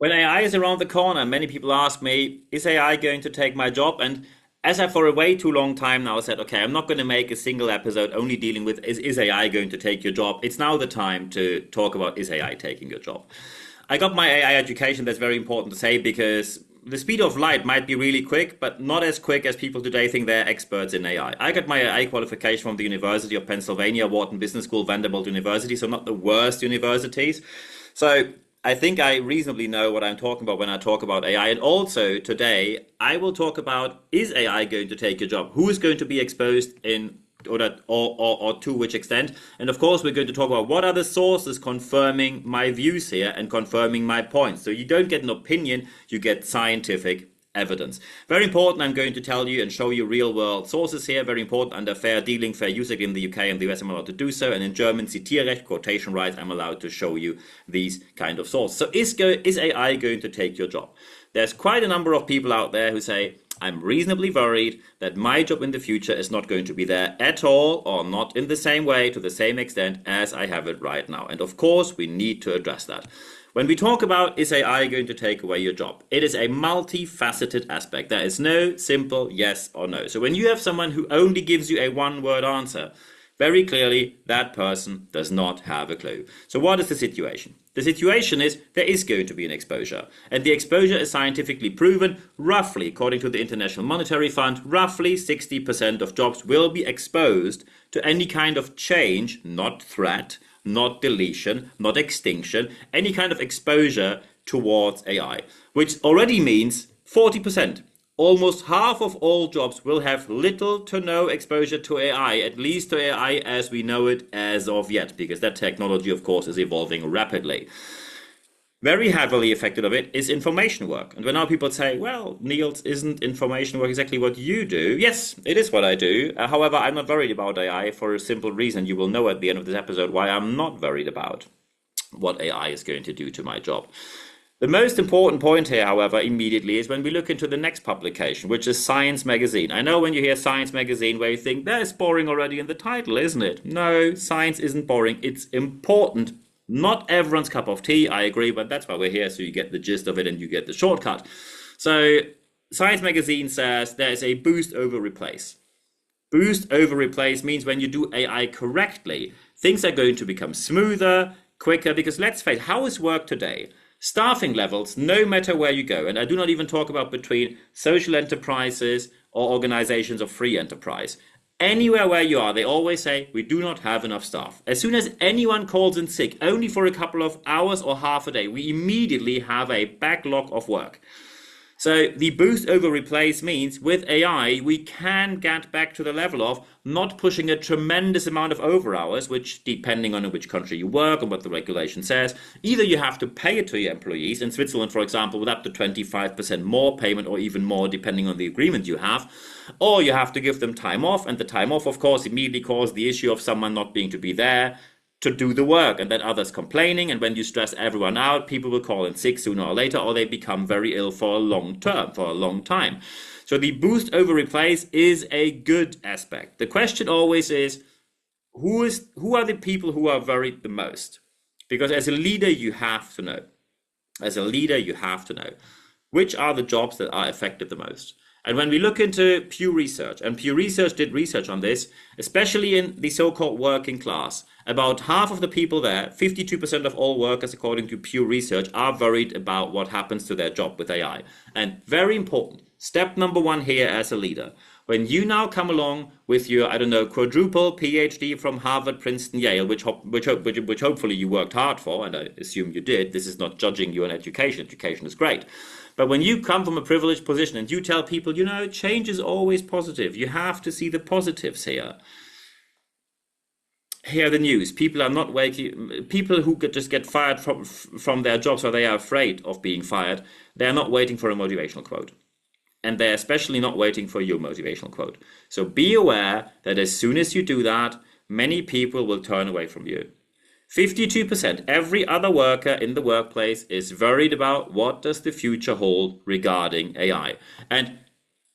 When AI is around the corner, many people ask me, is AI going to take my job? And as I for a way too long time now said, okay, I'm not going to make a single episode only dealing with is AI going to take your job? It's now the time to talk about is AI taking your job? I got my AI education, that's very important to say, because the speed of light might be really quick, but not as quick as people today think they're experts in AI. I got my AI qualification from the University of Pennsylvania, Wharton Business School, Vanderbilt University, so not the worst universities. So I think I reasonably know what I'm talking about when I talk about AI. And also today, I will talk about, is AI going to take your job? Who is going to be exposed in or to which extent? And of course, we're going to talk about what are the sources confirming my views here and confirming my points. So you don't get an opinion, you get scientific evidence. Very important, I'm going to tell you and show you real world sources here. Very important, under fair dealing, fair use in the UK and the US, I'm allowed to do so. And in German, Zitierrecht, quotation rights, I'm allowed to show you these kind of sources. So is AI going to take your job? There's quite a number of people out there who say, I'm reasonably worried that my job in the future is not going to be there at all, or not in the same way, to the same extent as I have it right now. And of course, we need to address that. When we talk about is AI going to take away your job, it is a multifaceted aspect. There is no simple yes or no. So when you have someone who only gives you a one-word answer, very clearly that person does not have a clue. So what is the situation? The situation is there is going to be an exposure, and the exposure is scientifically proven. Roughly, according to the International Monetary Fund, roughly 60% of jobs will be exposed to any kind of change, not threat, not deletion, not extinction, any kind of exposure towards AI, which already means 40%. Almost half of all jobs will have little to no exposure to AI, at least to AI as we know it as of yet, because that technology, of course, is evolving rapidly. Very heavily affected of it is information work. And when now people say, well, Niels, isn't information work exactly what you do? Yes, it is what I do. However, I'm not worried about AI for a simple reason. You will know at the end of this episode why I'm not worried about what AI is going to do to my job. The most important point here, however, immediately is when we look into the next publication, which is Science Magazine. I know when you hear Science Magazine where you think, that's boring already in the title, isn't it? No, science isn't boring. It's important. Not everyone's cup of tea, I agree, but that's why we're here, so you get the gist of it and you get the shortcut. So Science Magazine says there is a boost over replace. Boost over replace means when you do AI correctly, things are going to become smoother, quicker, because let's face it, how is work today? Staffing levels, no matter where you go, and I do not even talk about between social enterprises or organizations of free enterprise. Anywhere where you are, they always say, we do not have enough staff. As soon as anyone calls in sick, only for a couple of hours or half a day, we immediately have a backlog of work. So the boost over replace means with AI, we can get back to the level of not pushing a tremendous amount of over hours, which depending on in which country you work and what the regulation says, either you have to pay it to your employees. In Switzerland, for example, with up to 25% more payment or even more, depending on the agreement you have, or you have to give them time off. And the time off, of course, immediately causes the issue of someone not being to be there to do the work, and then others complaining. And when you stress everyone out, people will call in sick sooner or later, or they become very ill for a long time. So the boost over replace is a good aspect. The question always is, who are the people who are worried the most? Because as a leader, you have to know. As a leader, you have to know which are the jobs that are affected the most. And when we look into Pew Research, and Pew Research did research on this, especially in the so-called working class, about half of the people there, 52% of all workers, according to Pew Research, are worried about what happens to their job with AI. And very important, step number one here as a leader, when you now come along with your, I don't know, quadruple PhD from Harvard, Princeton, Yale, which hopefully you worked hard for, and I assume you did. This is not judging you on education. Education is great. But when you come from a privileged position and you tell people, change is always positive, you have to see the positives here. Hear the news. People are not waking. People who just get fired from their jobs, or they are afraid of being fired, they are not waiting for a motivational quote. And they're especially not waiting for your motivational quote. So be aware that as soon as you do that, many people will turn away from you. 52%, every other worker in the workplace is worried about what does the future hold regarding AI. And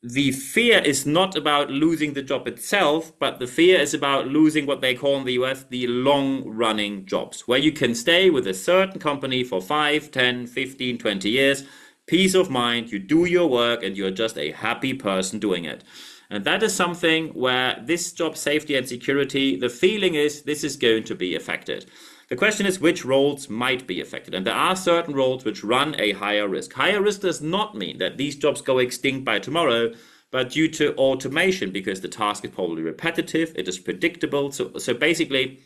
the fear is not about losing the job itself, but the fear is about losing what they call in the US the long running jobs, where you can stay with a certain company for 5, 10, 15, 20 years, peace of mind, you do your work and you're just a happy person doing it. And that is something where this job safety and security, the feeling is this is going to be affected. The question is which roles might be affected. And there are certain roles which run a higher risk. Higher risk does not mean that these jobs go extinct by tomorrow, but due to automation, because the task is probably repetitive, it is predictable. So basically,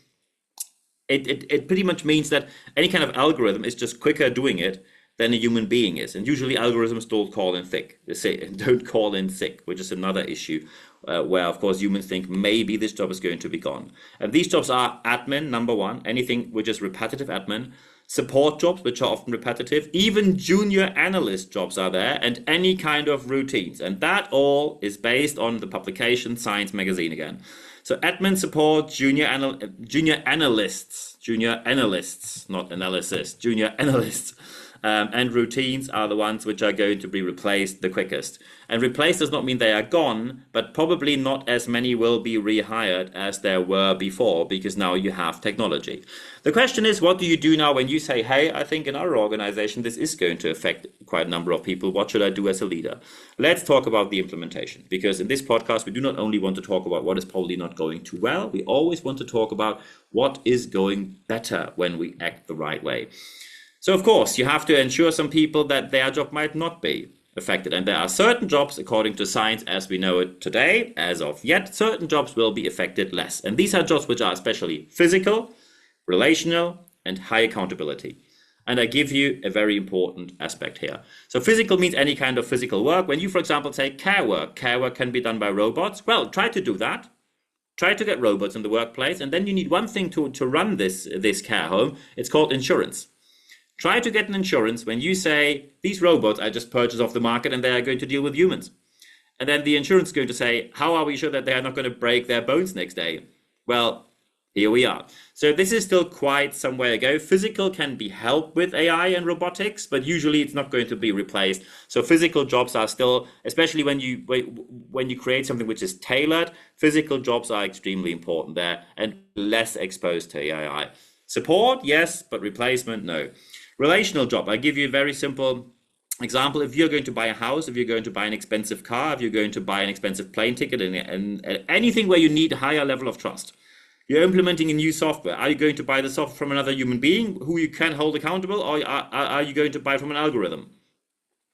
it pretty much means that any kind of algorithm is just quicker doing it than a human being is. And usually algorithms don't call in sick, which is another issue where, of course, humans think maybe this job is going to be gone. And these jobs are admin, number one, anything which is repetitive admin, support jobs, which are often repetitive, even junior analyst jobs are there, and any kind of routines. And that all is based on the publication Science Magazine again. So admin support, junior analysts, not analysis, junior analysts. And routines are the ones which are going to be replaced the quickest. And replaced does not mean they are gone, but probably not as many will be rehired as there were before, because now you have technology. The question is, what do you do now when you say, hey, I think in our organization this is going to affect quite a number of people. What should I do as a leader? Let's talk about the implementation, because in this podcast we do not only want to talk about what is probably not going too well, we always want to talk about what is going better when we act the right way. So, of course, you have to ensure some people that their job might not be affected. And there are certain jobs, according to science as we know it today, as of yet, certain jobs will be affected less. And these are jobs which are especially physical, relational, and high accountability. And I give you a very important aspect here. So physical means any kind of physical work. When you, for example, say care work can be done by robots. Well, try to do that. Try to get robots in the workplace. And then you need one thing to run this care home. It's called insurance. Try to get an insurance when you say, these robots I just purchased off the market and they are going to deal with humans. And then the insurance is going to say, how are we sure that they are not going to break their bones next day? Well, here we are. So this is still quite some way ago. Physical can be helped with AI and robotics, but usually it's not going to be replaced. So physical jobs are still, especially when you create something which is tailored, physical jobs are extremely important there and less exposed to AI. Support, yes, but replacement, no. Relational job, I give you a very simple example. If you're going to buy a house, if you're going to buy an expensive car, if you're going to buy an expensive plane ticket, and anything where you need a higher level of trust, you're implementing a new software. Are you going to buy the software from another human being who you can hold accountable, or are you going to buy from an algorithm?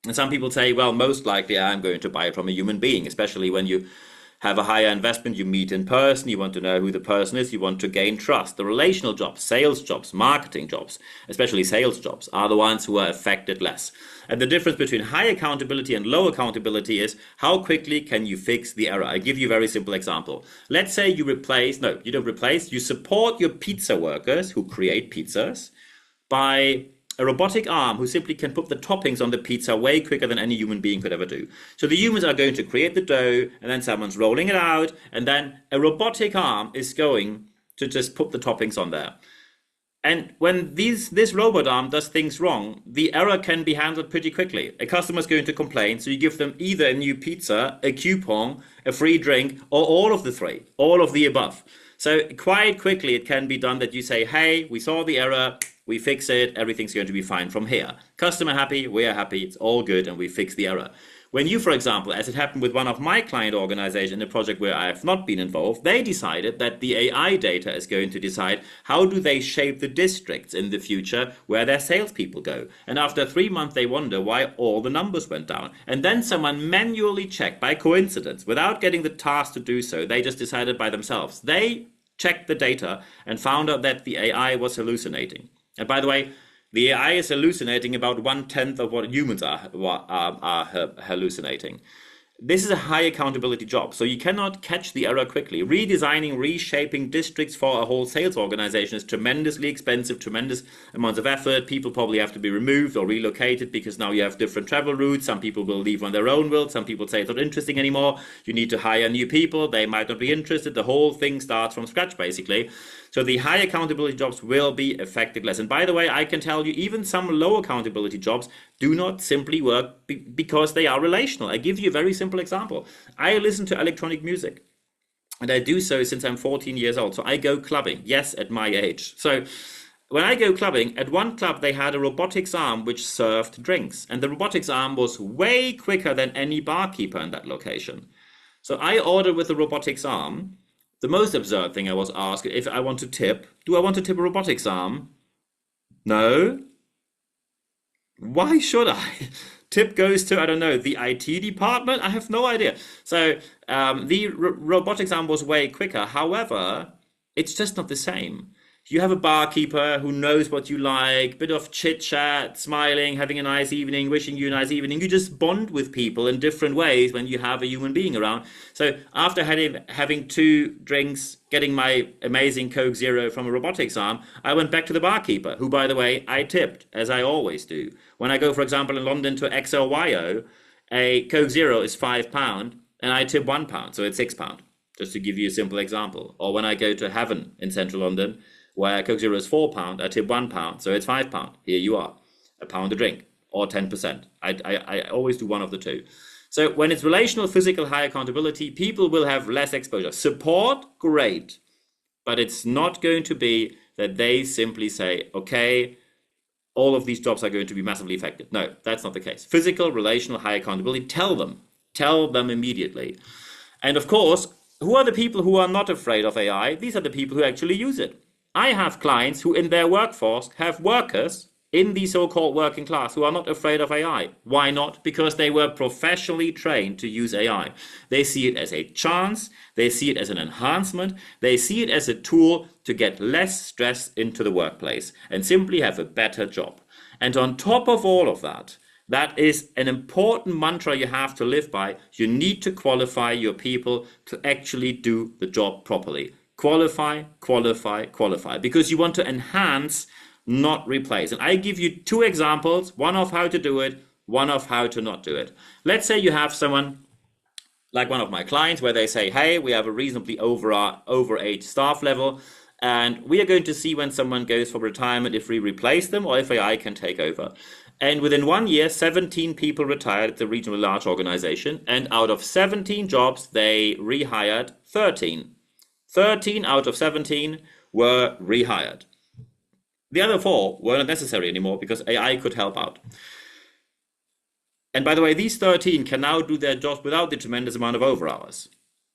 And some people say, well, most likely I'm going to buy it from a human being, especially when you have a higher investment, you meet in person, you want to know who the person is, you want to gain trust. The relational jobs, sales jobs, marketing jobs, especially sales jobs, are the ones who are affected less. And the difference between high accountability and low accountability is how quickly can you fix the error. I give you a very simple example. Let's say you you support your pizza workers who create pizzas by a robotic arm who simply can put the toppings on the pizza way quicker than any human being could ever do. So the humans are going to create the dough, and then someone's rolling it out, and then a robotic arm is going to just put the toppings on there. And when this robot arm does things wrong, the error can be handled pretty quickly. A customer is going to complain, so you give them either a new pizza, a coupon, a free drink, or all of the three, all of the above. So quite quickly it can be done that you say, hey, we saw the error, we fix it, everything's going to be fine from here. Customer happy, we are happy, it's all good, and we fix the error. When you, for example, as it happened with one of my client organizations in a project where I have not been involved, they decided that the AI data is going to decide how do they shape the districts in the future where their salespeople go. And after 3 months, they wonder why all the numbers went down. And then someone manually checked by coincidence, without getting the task to do so, they just decided by themselves. They checked the data and found out that the AI was hallucinating. And by the way, the AI is hallucinating about 1/10 of what humans are hallucinating. This is a high accountability job, so you cannot catch the error quickly. Redesigning, reshaping districts for a whole sales organization is tremendously expensive, tremendous amounts of effort. People probably have to be removed or relocated because now you have different travel routes. Some people will leave on their own will. Some people say it's not interesting anymore. You need to hire new people. They might not be interested. The whole thing starts from scratch, basically. So the high accountability jobs will be affected less. And by the way, I can tell you, even some low accountability jobs do not simply work because they are relational. I give you a very simple example. I listen to electronic music. And I do so since I'm 14 years old. So I go clubbing, yes, at my age. So when I go clubbing, at one club they had a robotics arm which served drinks. And the robotics arm was way quicker than any barkeeper in that location. So I ordered with the robotics arm. The most absurd thing I was asked, if I want to tip, do I want to tip a robotics arm? No. Why should I? Tip goes to, I don't know, the IT department? I have no idea. So the robotics arm was way quicker. However, it's just not the same. You have a barkeeper who knows what you like, bit of chit chat, smiling, having a nice evening, wishing you a nice evening. You just bond with people in different ways when you have a human being around. So after having 2 drinks, getting my amazing Coke Zero from a robotics arm, I went back to the barkeeper, who, by the way, I tipped, as I always do. When I go, for example, in London to XLYO, a Coke Zero is £5, and I tip £1, so it's £6, just to give you a simple example. Or when I go to Heaven in central London, where Coke Zero is £4, I tip £1, so it's £5. Here you are, £1 a drink, or 10%. I always do one of the two. So when it's relational, physical, high accountability, people will have less exposure. Support, great, but it's not going to be that they simply say, okay, all of these jobs are going to be massively affected. No, that's not the case. Physical, relational, high accountability, tell them immediately. And of course, who are the people who are not afraid of AI? These are the people who actually use it. I have clients who in their workforce have workers in the so-called working class who are not afraid of AI. Why not? Because they were professionally trained to use AI. They see it as a chance, they see it as an enhancement, they see it as a tool to get less stress into the workplace and simply have a better job. And on top of all of that, that is an important mantra you have to live by. You need to qualify your people to actually do the job properly. Qualify, qualify, qualify, because you want to enhance, not replace. And I give you 2 examples, one of how to do it, one of how to not do it. Let's say you have someone like one of my clients where they say, hey, we have a reasonably overage staff level, and we are going to see when someone goes for retirement if we replace them or if AI can take over. And within 1 year, 17 people retired at the regional large organization, and out of 17 jobs, they rehired 13. 13 out of 17 were rehired. The other 4 were not necessary anymore because AI could help out. And by the way, these 13 can now do their jobs without the tremendous amount of overhours,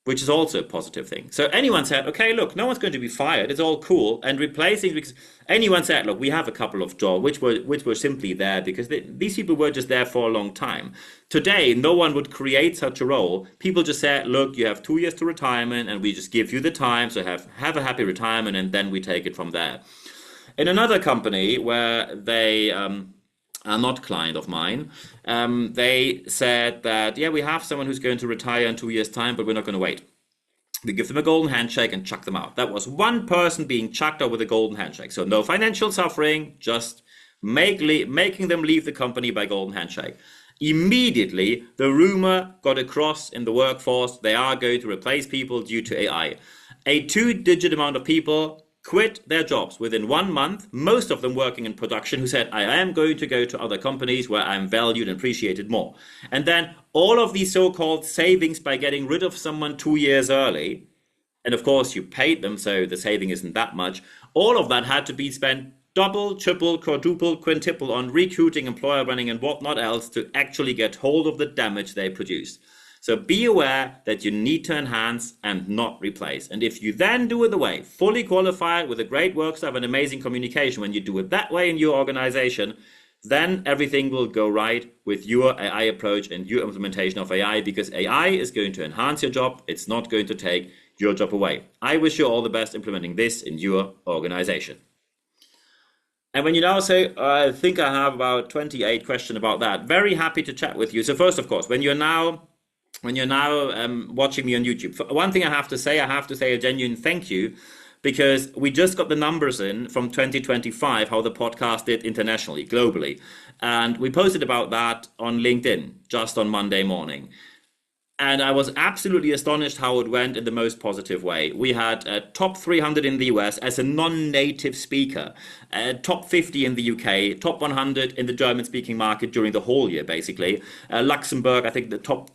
which is also a positive thing. So anyone said, okay, look, no one's going to be fired. It's all cool. And replacing, because anyone said, look, we have a couple of jobs which were simply there because these people were just there for a long time. Today, no one would create such a role. People just said, look, you have 2 years to retirement and we just give you the time. So have a happy retirement and then we take it from there. In another company where they are not client of mine, they said that, yeah, we have someone who's going to retire in 2 years' time, but we're not going to wait. We give them a golden handshake and chuck them out. That was one person being chucked out with a golden handshake. So no financial suffering, just making them leave the company by golden handshake. Immediately, the rumor got across in the workforce, they are going to replace people due to AI. A 2-digit amount of people quit their jobs within 1 month, most of them working in production, who said, I am going to go to other companies where I'm valued and appreciated more. And then all of these so-called savings by getting rid of someone 2 years early, and of course you paid them, so the saving isn't that much, all of that had to be spent double, triple, quadruple, quintuple on recruiting, employer branding, and whatnot else to actually get hold of the damage they produced. So be aware that you need to enhance and not replace. And if you then do it the way, fully qualified with a great work staff and amazing communication, when you do it that way in your organization, then everything will go right with your AI approach and your implementation of AI, because AI is going to enhance your job. It's not going to take your job away. I wish you all the best implementing this in your organization. And when you now say, I think I have about 28 questions about that, very happy to chat with you. So first, of course, when you're now watching me on YouTube, one thing I have to say a genuine thank you, because we just got the numbers in from 2025, how the podcast did internationally, globally. And we posted about that on LinkedIn just on Monday morning. And I was absolutely astonished how it went in the most positive way. We had top 300 in the US as a non-native speaker, top 50 in the UK, top 100 in the German-speaking market during the whole year, basically. Luxembourg, I think the top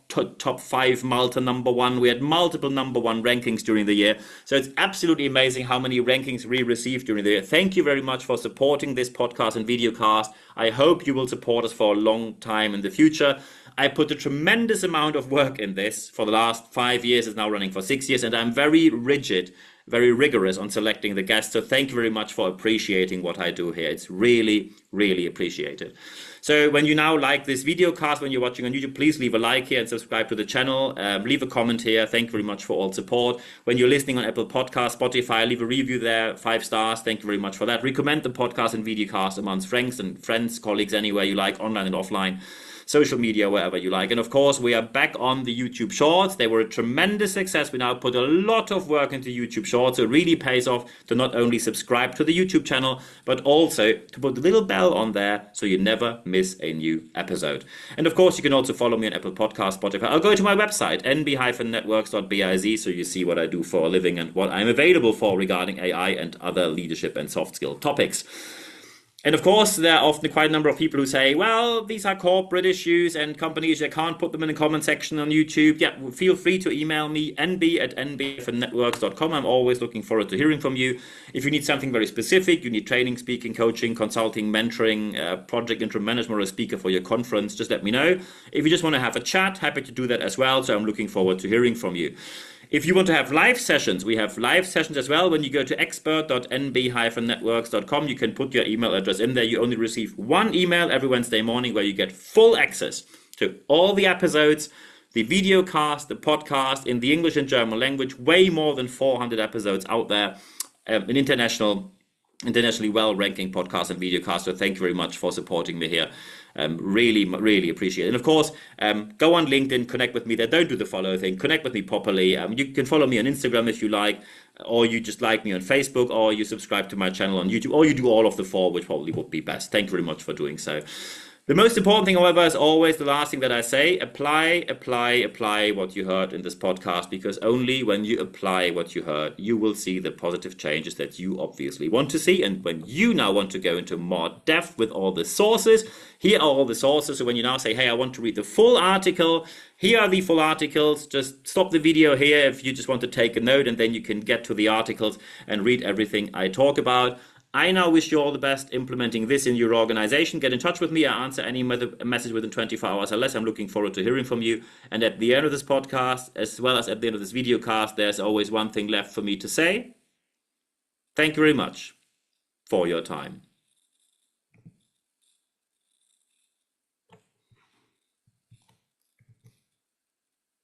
5, Malta #1. We had multiple #1 rankings during the year. So it's absolutely amazing how many rankings we received during the year. Thank you very much for supporting this podcast and videocast. I hope you will support us for a long time in the future. I put a tremendous amount of work in this for the last 5 years. It's now running for 6 years, and I'm very rigid, very rigorous on selecting the guests. So thank you very much for appreciating what I do here. It's really, really appreciated. So when you now like this video cast, when you're watching on YouTube, please leave a like here and subscribe to the channel. Leave a comment here. Thank you very much for all support. When you're listening on Apple Podcasts, Spotify, leave a review there, 5 stars. Thank you very much for that. Recommend the podcast and videocast amongst friends, colleagues, anywhere you like, online and offline. Social media, wherever you like. And of course, we are back on the YouTube Shorts. They were a tremendous success. We now put a lot of work into YouTube Shorts. So it really pays off to not only subscribe to the YouTube channel, but also to put the little bell on there so you never miss a new episode. And of course, you can also follow me on Apple Podcasts, Spotify. I'll go to my website, nb-networks.biz, so you see what I do for a living and what I'm available for regarding AI and other leadership and soft skill topics. And of course, there are often quite a number of people who say, well, these are corporate issues and companies, I can't put them in the comment section on YouTube. Yeah, feel free to email me, nb@nb-networks.com. I'm always looking forward to hearing from you. If you need something very specific, you need training, speaking, coaching, consulting, mentoring, project interim management, or a speaker for your conference, just let me know. If you just want to have a chat, happy to do that as well. So I'm looking forward to hearing from you. If you want to have live sessions, we have live sessions as well. When you go to expert.nb-networks.com, you can put your email address in there. You only receive one email every Wednesday morning where you get full access to all the episodes, the video cast, the podcast in the English and German language, way more than 400 episodes out there, an internationally well-ranking podcast and videocast. So thank you very much for supporting me here. Really, really appreciate it. And of course, go on LinkedIn, connect with me there. Don't do the follow thing. Connect with me properly. You can follow me on Instagram if you like, or you just like me on Facebook, or you subscribe to my channel on YouTube, or you do all of the 4, which probably would be best. Thank you very much for doing so. The most important thing, however, is always the last thing that I say: apply what you heard in this podcast, because only when you apply what you heard, you will see the positive changes that you obviously want to see. And when you now want to go into more depth with all the sources, here are all the sources. So when you now say, hey, I want to read the full article, here are the full articles. Just stop the video here if you just want to take a note, and then you can get to the articles and read everything I talk about. I now wish you all the best implementing this in your organization. Get in touch with me. I answer any message within 24 hours or less. I'm looking forward to hearing from you. And at the end of this podcast, as well as at the end of this video cast, there's always one thing left for me to say. Thank you very much for your time.